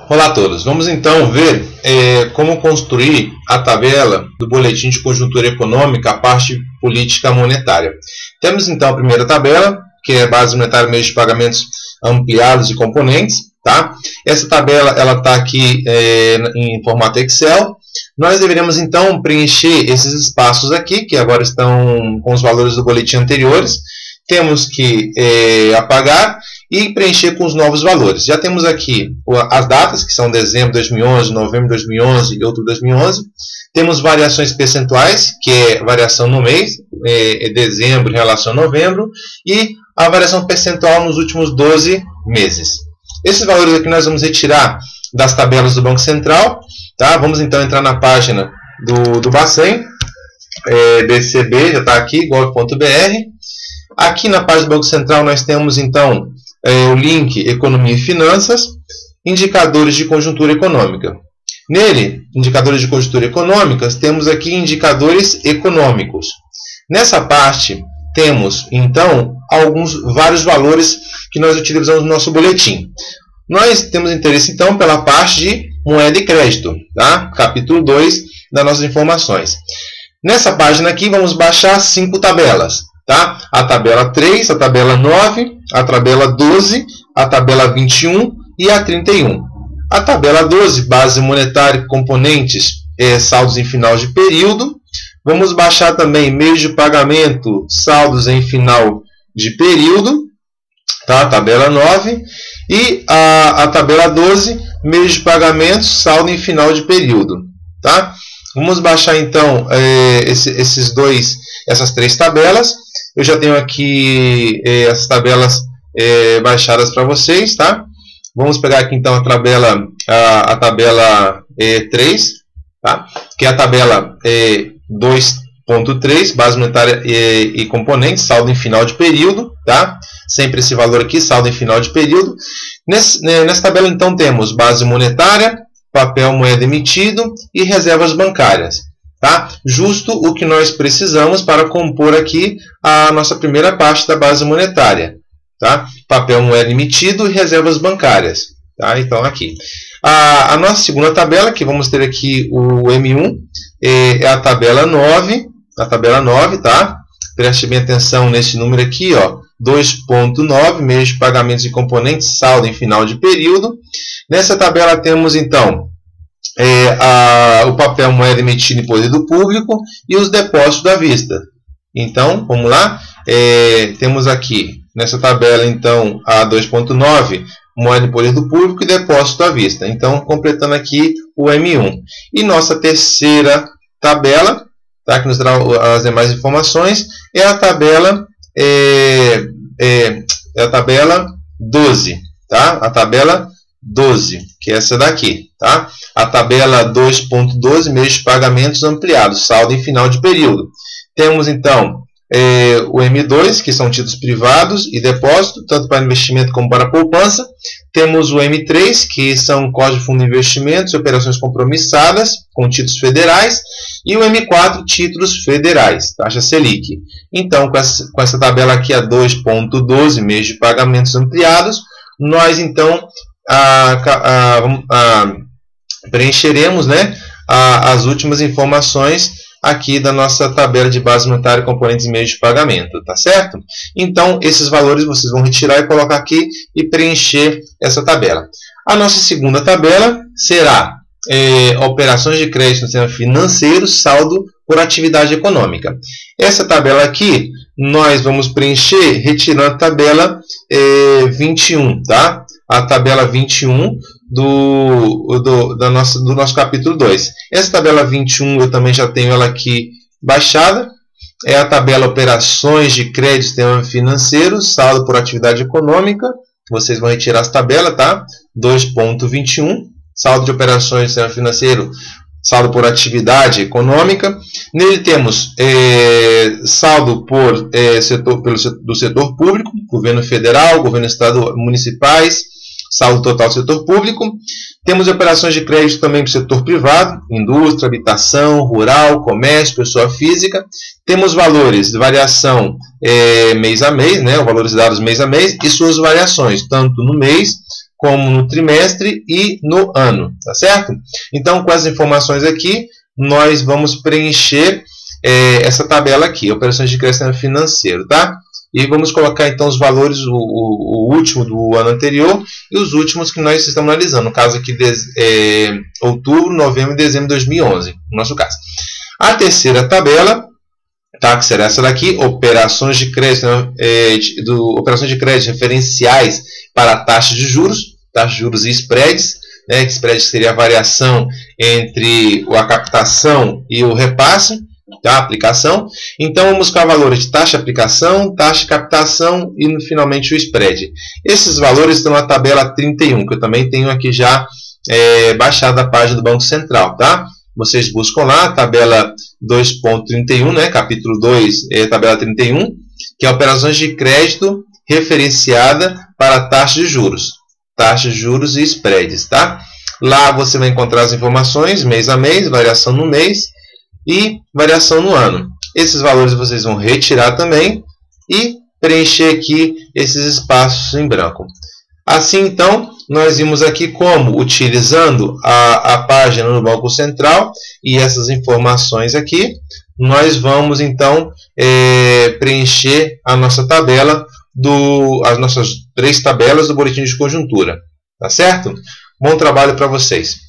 Olá a todos, vamos então ver como construir a tabela do Boletim de Conjuntura Econômica, a parte política monetária. Temos então a primeira tabela, que é base monetária, meios de pagamentos ampliados e componentes. Tá? Essa tabela está aqui em formato Excel. Nós deveremos então preencher esses espaços aqui, que agora estão com os valores do boletim anteriores. Temos que apagar e preencher com os novos valores. Já temos aqui as datas, que são dezembro de 2011, novembro de 2011 e outubro de 2011. Temos variações percentuais, que é variação no mês, dezembro em relação a novembro, e a variação percentual nos últimos 12 meses. Esses valores aqui nós vamos retirar das tabelas do Banco Central. Tá? Vamos então entrar na página do Bacen, BCB, já está aqui, gov.br. Aqui na página do Banco Central nós temos então o link Economia e Finanças, indicadores de conjuntura econômica. Nele, indicadores de conjuntura econômica, temos aqui indicadores econômicos. Nessa parte temos então vários valores que nós utilizamos no nosso boletim. Nós temos interesse então pela parte de moeda e crédito, tá? Capítulo 2 das nossas informações. Nessa página aqui vamos baixar 5 tabelas. Tá? A tabela 3, a tabela 9, a tabela 12, a tabela 21 e a 31. A tabela 12, base monetária, componentes, saldos em final de período. Vamos baixar também meios de pagamento, saldos em final de período. Tá? Tabela 9. E a tabela 12, meios de pagamento, saldo em final de período. Tá? Vamos baixar então essas 3 tabelas. Eu já tenho aqui essas tabelas baixadas para vocês, tá? Vamos pegar aqui então a tabela 3, tá? Que é a tabela 2.3, base monetária e componentes, saldo em final de período, tá? Sempre esse valor aqui, saldo em final de período. Nessa tabela então temos base monetária, papel moeda emitido e reservas bancárias. Tá? Justo o que nós precisamos para compor aqui a nossa primeira parte da base monetária. Tá? Papel moeda emitido e reservas bancárias. Tá? Então, aqui. A nossa segunda tabela, que vamos ter aqui o M1, é a tabela 9. A tabela 9, tá? Preste bem atenção nesse número aqui, 2.9, meios de pagamentos e componentes, saldo em final de período. Nessa tabela temos, então, o papel moeda emitido em poder do público e os depósitos à vista. Então, vamos lá. Temos aqui, nessa tabela, então, a 2.9, moeda em poder do público e depósito à vista. Então, completando aqui o M1. E nossa terceira tabela, tá, que nos dá as demais informações, é a tabela, a tabela 12. Tá? A tabela 12, que é essa daqui. Tá? A tabela 2.12, meios de pagamentos ampliados, saldo em final de período. Temos então o M2, que são títulos privados e depósito, tanto para investimento como para poupança. Temos o M3, que são código de fundo de investimentos e operações compromissadas com títulos federais. E o M4, títulos federais, taxa Selic. Então, com essa tabela aqui, a 2.12, meios de pagamentos ampliados, nós então preencheremos, né, as últimas informações aqui da nossa tabela de base monetária, componentes e meios de pagamento, tá certo? Então, esses valores vocês vão retirar e colocar aqui e preencher essa tabela. A nossa segunda tabela será operações de crédito no sistema financeiro, saldo por atividade econômica. Essa tabela aqui, nós vamos preencher retirando a tabela 21, tá? A tabela 21 do nosso capítulo 2. Essa tabela 21 eu também já tenho ela aqui baixada. É a tabela operações de crédito no sistema financeiro, saldo por atividade econômica. Vocês vão retirar essa tabela, tá? 2.21, saldo de operações do sistema financeiro, saldo por atividade econômica. Nele temos saldo do setor público, governo federal, governo estadual, municipais, saldo total do setor público. Temos operações de crédito também para o setor privado, indústria, habitação, rural, comércio, pessoa física. Temos valores de variação mês a mês, né, valores dados mês a mês, e suas variações, tanto no mês como no trimestre e no ano, tá certo? Então, com as informações aqui, nós vamos preencher essa tabela aqui, operações de crescimento financeiro, tá? E vamos colocar então os valores, o último do ano anterior e os últimos que nós estamos analisando, no caso aqui outubro, novembro e dezembro de 2011, no nosso caso. A terceira tabela, tá, que será essa daqui, operações de crédito, operações de crédito referenciais para taxas de juros e spreads, né, que spread seria a variação entre a captação e o repasse, tá, aplicação. Então vamos buscar valores de taxa de aplicação, taxa de captação e finalmente o spread. Esses valores estão na tabela 31, que eu também tenho aqui já baixado da página do Banco Central, tá? Vocês buscam lá a tabela 2.31, né, capítulo 2, tabela 31, que é operações de crédito referenciada para taxa de juros e spreads, tá? Lá você vai encontrar as informações mês a mês, variação no mês e variação no ano. Esses valores vocês vão retirar também e preencher aqui esses espaços em branco. Assim, então, nós vimos aqui como, utilizando a página do Banco Central e essas informações aqui, nós vamos, então, preencher a nossa tabela, as nossas 3 tabelas do boletim de conjuntura. Tá certo? Bom trabalho para vocês!